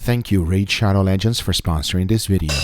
Thank you, Raid Shadow Legends, for sponsoring this video.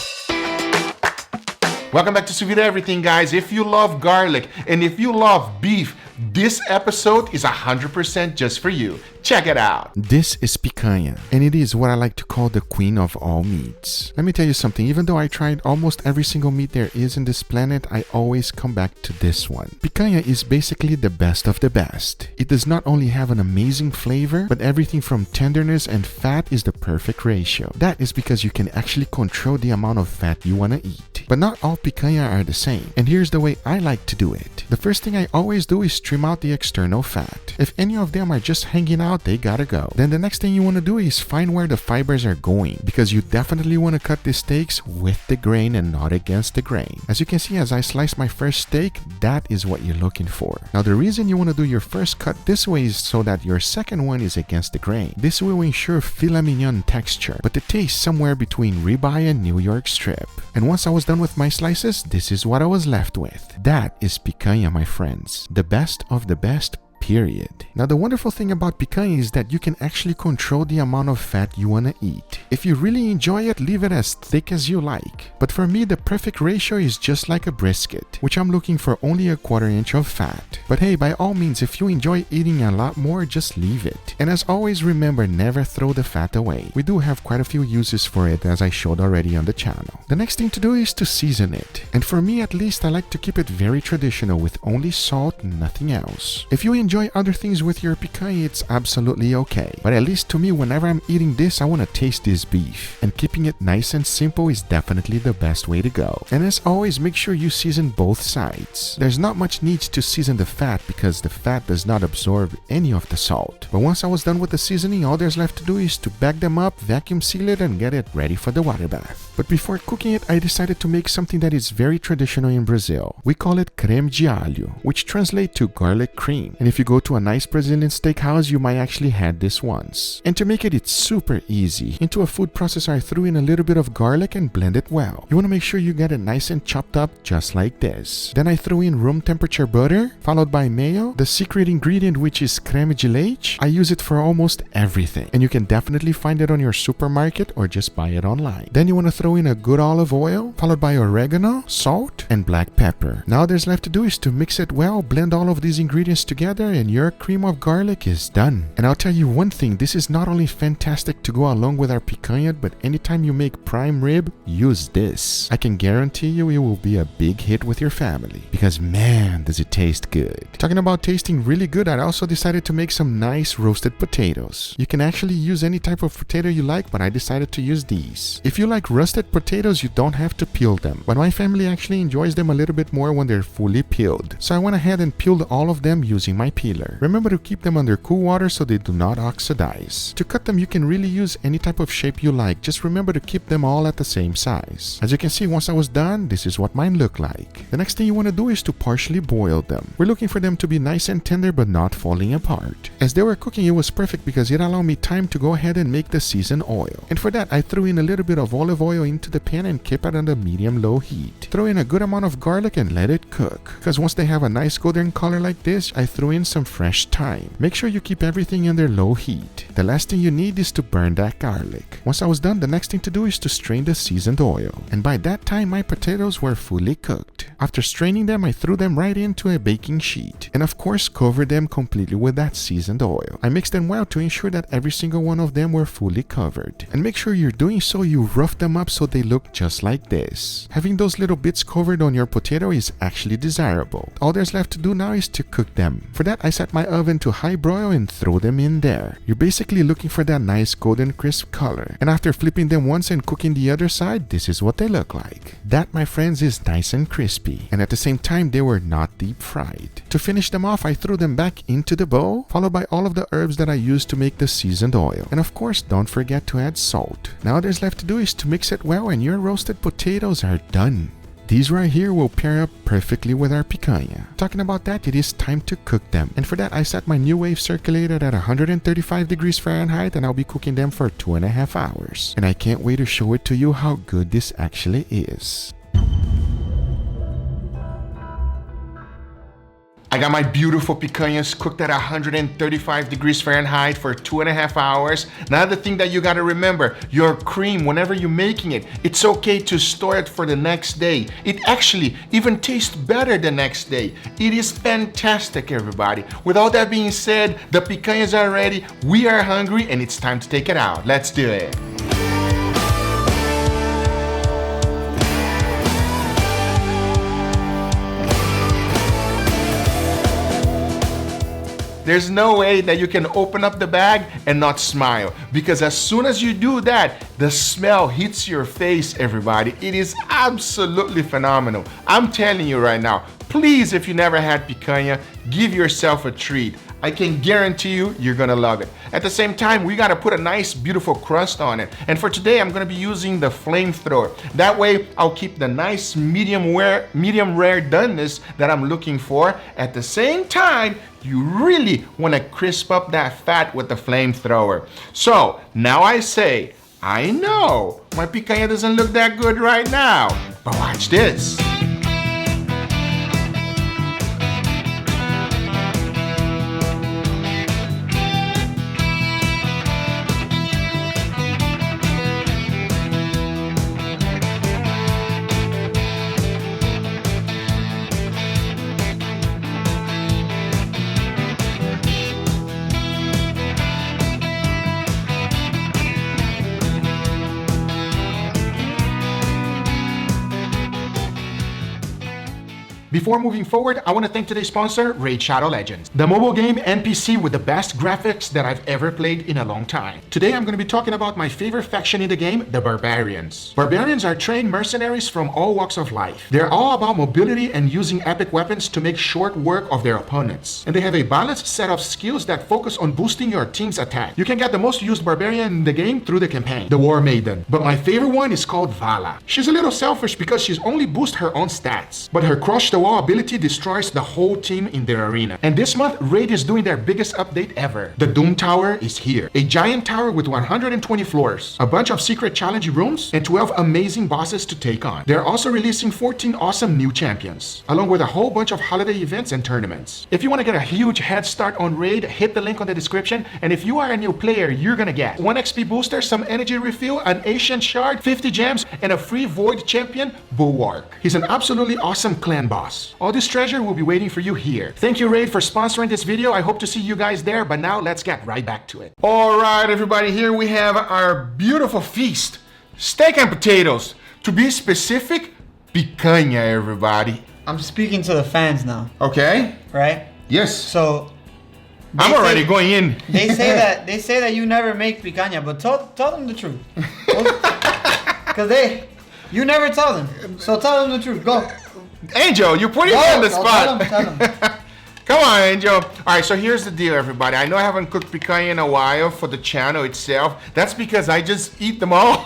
Welcome back to Sous Vide Everything, guys. If you love garlic and if you love beef, this episode is 100% just for you. Check it out. This is picanha, and it is what I like to call the queen of all meats. Let me tell you something, even though I tried almost every single meat there is in this planet, I always come back to this one. Picanha is basically the best of the best. It does not only have an amazing flavor, but everything from tenderness and fat is the perfect ratio. That is because you can actually control the amount of fat you want to eat. But not all picanha are the same, and here's the way I like to do it. The first thing I always do is trim out the external fat. If any of them are just hanging out, they gotta go. Then the next thing you want to do is find where the fibers are going, because you definitely want to cut the steaks with the grain and not against the grain. As you can see, as I slice my first steak, that is what you're looking for. Now the reason you want to do your first cut this way is so that your second one is against the grain. This will ensure filet mignon texture, but the taste somewhere between ribeye and New York strip. And once I was done with my slices, this is what I was left with. That is picanha, my friends. The best of the best, period. Now the wonderful thing about picanha is that you can actually control the amount of fat you want to eat. If you really enjoy it, leave it as thick as you like. But for me, the perfect ratio is just like a brisket, which I'm looking for only a 1/4 inch of fat. But hey, by all means, if you enjoy eating a lot more, just leave it. And as always, remember, never throw the fat away. We do have quite a few uses for it, as I showed already on the channel. The next thing to do is to season it. And for me at least, I like to keep it very traditional with only salt, nothing else. If you enjoy other things with your picanha, it's absolutely okay. But at least to me, whenever I'm eating this, I want to taste this beef. And keeping it nice and simple is definitely the best way to go. And as always, make sure you season both sides. There's not much need to season the fat because the fat does not absorb any of the salt. But once I was done with the seasoning, all there's left to do is to bag them up, vacuum seal it, and get it ready for the water bath. But before cooking it, I decided to make something that is very traditional in Brazil. We call it creme de alho, which translates to garlic cream. And if you go to a nice Brazilian steakhouse, you might actually had this once. And to make it, it's super easy. Into a food processor, I threw in a little bit of garlic and blend it well. You want to make sure you get it nice and chopped up just like this. Then I threw in room temperature butter, followed by mayo, the secret ingredient which is creme de leite. I use it for almost everything, and you can definitely find it on your supermarket or just buy it online. Then you want to throw in a good olive oil, followed by oregano, salt, and black pepper. Now there's left to do is to mix it well, blend all of these ingredients together, and your cream of garlic is done. And I'll tell you one thing, this is not only fantastic to go along with our picanha, but anytime you make prime rib, use this. I can guarantee you it will be a big hit with your family, because man, does it taste good. Talking about tasting really good, I also decided to make some nice roasted potatoes. You can actually use any type of potato you like, but I decided to use these. If you like roasted potatoes, you don't have to peel them, but my family actually enjoys them a little bit more when they're fully peeled. So I went ahead and peeled all of them using my peeler. Remember to keep them under cool water so they do not oxidize. To cut them, you can really use any type of shape you like. Just remember to keep them all at the same size. As you can see, once I was done, this is what mine looked like. The next thing you want to do is to partially boil them. We're looking for them to be nice and tender but not falling apart. As they were cooking, it was perfect because it allowed me time to go ahead and make the seasoned oil. And for that, I threw in a little bit of olive oil into the pan and kept it under medium-low heat. Throw in a good amount of garlic and let it cook. Because once they have a nice golden color like this, I threw in some fresh thyme. Make sure you keep everything under low heat. The last thing you need is to burn that garlic. Once I was done, the next thing to do is to strain the seasoned oil. And by that time, my potatoes were fully cooked. After straining them, I threw them right into a baking sheet. And of course, covered them completely with that seasoned oil. I mixed them well to ensure that every single one of them were fully covered. And make sure you're doing so you rough them up so they look just like this. Having those little bits covered on your potato is actually desirable. All there's left to do now is to cook them. For that, I set my oven to high broil and throw them in there. You're basically looking for that nice golden crisp color. And after flipping them once and cooking the other side, this is what they look like. That, my friends, is nice and crispy. And at the same time, they were not deep fried. To finish them off, I threw them back into the bowl, followed by all of the herbs that I used to make the seasoned oil. And of course, don't forget to add salt. Now all there's left to do is to mix it well and your roasted potatoes are done. These right here will pair up perfectly with our picanha. Talking about that, it is time to cook them. And for that, I set my new wave circulator at 135 degrees Fahrenheit and I'll be cooking them for 2.5 hours. And I can't wait to show it to you how good this actually is. I got my beautiful picanhas cooked at 135 degrees Fahrenheit for 2.5 hours. Another thing that you gotta remember, your cream, whenever you're making it, it's okay to store it for the next day. It actually even tastes better the next day. It is fantastic, everybody. With all that being said, the picanhas are ready, we are hungry, and it's time to take it out. Let's do it. There's no way that you can open up the bag and not smile, because as soon as you do that, the smell hits your face, everybody. It is absolutely phenomenal. I'm telling you right now, please, if you never had picanha, give yourself a treat. I can guarantee you, you're gonna love it. At the same time, we gotta put a nice, beautiful crust on it. And for today, I'm gonna be using the flamethrower. That way, I'll keep the nice medium rare doneness that I'm looking for. At the same time, you really wanna crisp up that fat with the flamethrower. So, now I say, I know my picanha doesn't look that good right now, but watch this. Before moving forward, I want to thank today's sponsor, Raid Shadow Legends, the mobile game NPC with the best graphics that I've ever played in a long time. Today, I'm going to be talking about my favorite faction in the game, the Barbarians. Barbarians are trained mercenaries from all walks of life. They're all about mobility and using epic weapons to make short work of their opponents. And they have a balanced set of skills that focus on boosting your team's attack. You can get the most used Barbarian in the game through the campaign, the War Maiden. But my favorite one is called Vala. She's a little selfish because she's only boosted her own stats, but her crush the wall ability destroys the whole team in their arena. And this month, Raid is doing their biggest update ever. The Doom Tower is here. A giant tower with 120 floors, a bunch of secret challenge rooms, and 12 amazing bosses to take on. They're also releasing 14 awesome new champions, along with a whole bunch of holiday events and tournaments. If you want to get a huge head start on Raid, hit the link on the description, and if you are a new player, you're gonna get 1 XP booster, some energy refill, an ancient shard, 50 gems, and a free Void champion, Bulwark. He's an absolutely awesome clan boss. All this treasure will be waiting for you here. Thank you, Raid, for sponsoring this video. I hope to see you guys there, but now let's get right back to it. All right, everybody, here we have our beautiful feast. Steak and potatoes. To be specific, picanha, everybody. I'm speaking to the fans now. Okay. Right? Yes. So I'm already going in. They say that you never make picanha, but tell them the truth. Because you never tell them. So tell them the truth. Go. Angel, you're putting me on the spot. Tell them. Come on, Angel. All right, so here's the deal, everybody. I know I haven't cooked picanha in a while for the channel itself. That's because I just eat them all.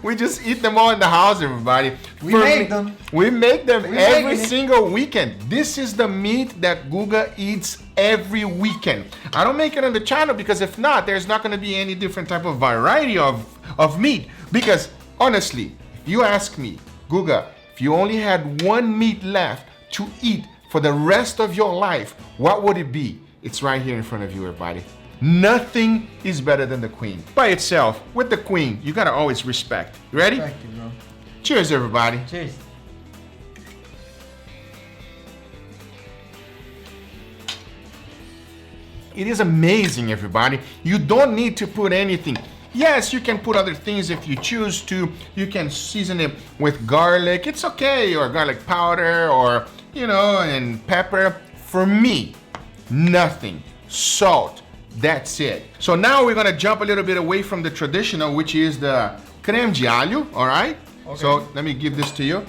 We just eat them all in the house, everybody. We make them. We make them every single weekend. This is the meat that Guga eats every weekend. I don't make it on the channel because if not, there's not going to be any different type of variety of meat. Because honestly, if you ask me, Guga, if you only had one meat left to eat for the rest of your life, what would it be? It's right here in front of you, everybody. Nothing is better than the queen. By itself, with the queen, you gotta always respect. You ready? Respect you, bro. Cheers, everybody. Cheers. It is amazing, everybody. You don't need to put anything. Yes, you can put other things if you choose to. You can season it with garlic. It's okay, or garlic powder, or, and pepper. For me, nothing. Salt. That's it. So now we're gonna jump a little bit away from the traditional, which is the creme de alho, all right? Okay. So let me give this to you.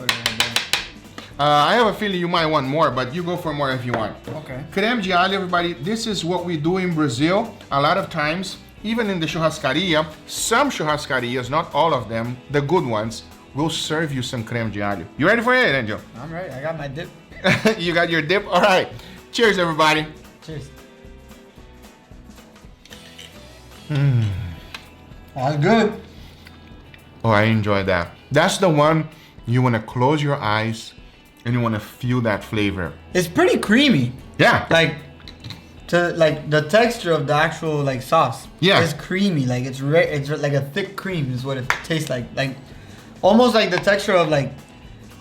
I have a feeling you might want more, but you go for more if you want. Okay. Creme de alho, everybody, this is what we do in Brazil. A lot of times, even in the churrascaria, some churrascarias, not all of them, the good ones, will serve you some creme de alho. You ready for it, Angel? I'm ready. I got my dip. You got your dip? All right. Cheers, everybody. Cheers. That's good. Oh, I enjoy that. That's the one you want to close your eyes and you want to feel that flavor. It's pretty creamy. Yeah. Like the texture of the actual like sauce. Yeah. It's creamy. Like it's like a thick cream is what it tastes like. Like almost like the texture of like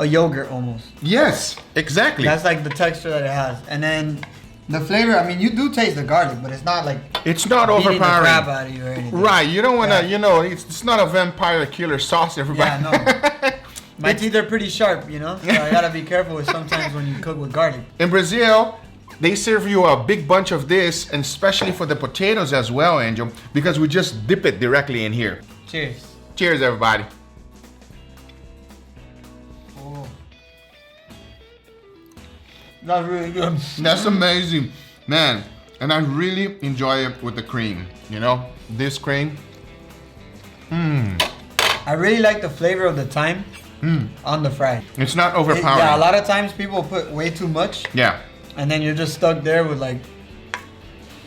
a yogurt almost. Yes, exactly. That's like the texture that it has. And then the flavor, I mean, you do taste the garlic, but it's not like it's not beating the overpowering. crap out of you or anything. Right, you don't want to, you know, it's not a vampire killer sauce, everybody. Yeah, no. My teeth are pretty sharp, you know, so I gotta be careful with sometimes when you cook with garlic. In Brazil, they serve you a big bunch of this, and especially for the potatoes as well, Angel, because we just dip it directly in here. Cheers. Cheers, everybody. Oh. That's really good. That's amazing, man. And I really enjoy it with the cream, you know, this cream. I really like the flavor of the thyme on the fry. It's not overpowering. Yeah, a lot of times people put way too much. Yeah. And then you're just stuck there with like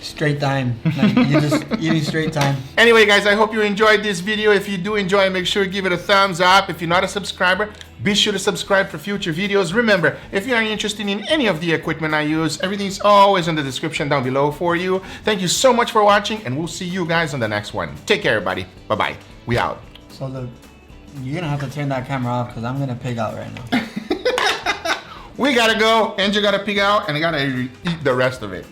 straight thyme. Like you're just eating straight thyme. Anyway, guys, I hope you enjoyed this video. If you do enjoy it, make sure you give it a thumbs up. If you're not a subscriber, be sure to subscribe for future videos. Remember, if you are interested in any of the equipment I use, everything's always in the description down below for you. Thank you so much for watching, and we'll see you guys on the next one. Take care, everybody. Bye-bye. We out. So look, you're gonna have to turn that camera off because I'm gonna pig out right now. We gotta go. Angel gotta pig out, and I gotta eat the rest of it.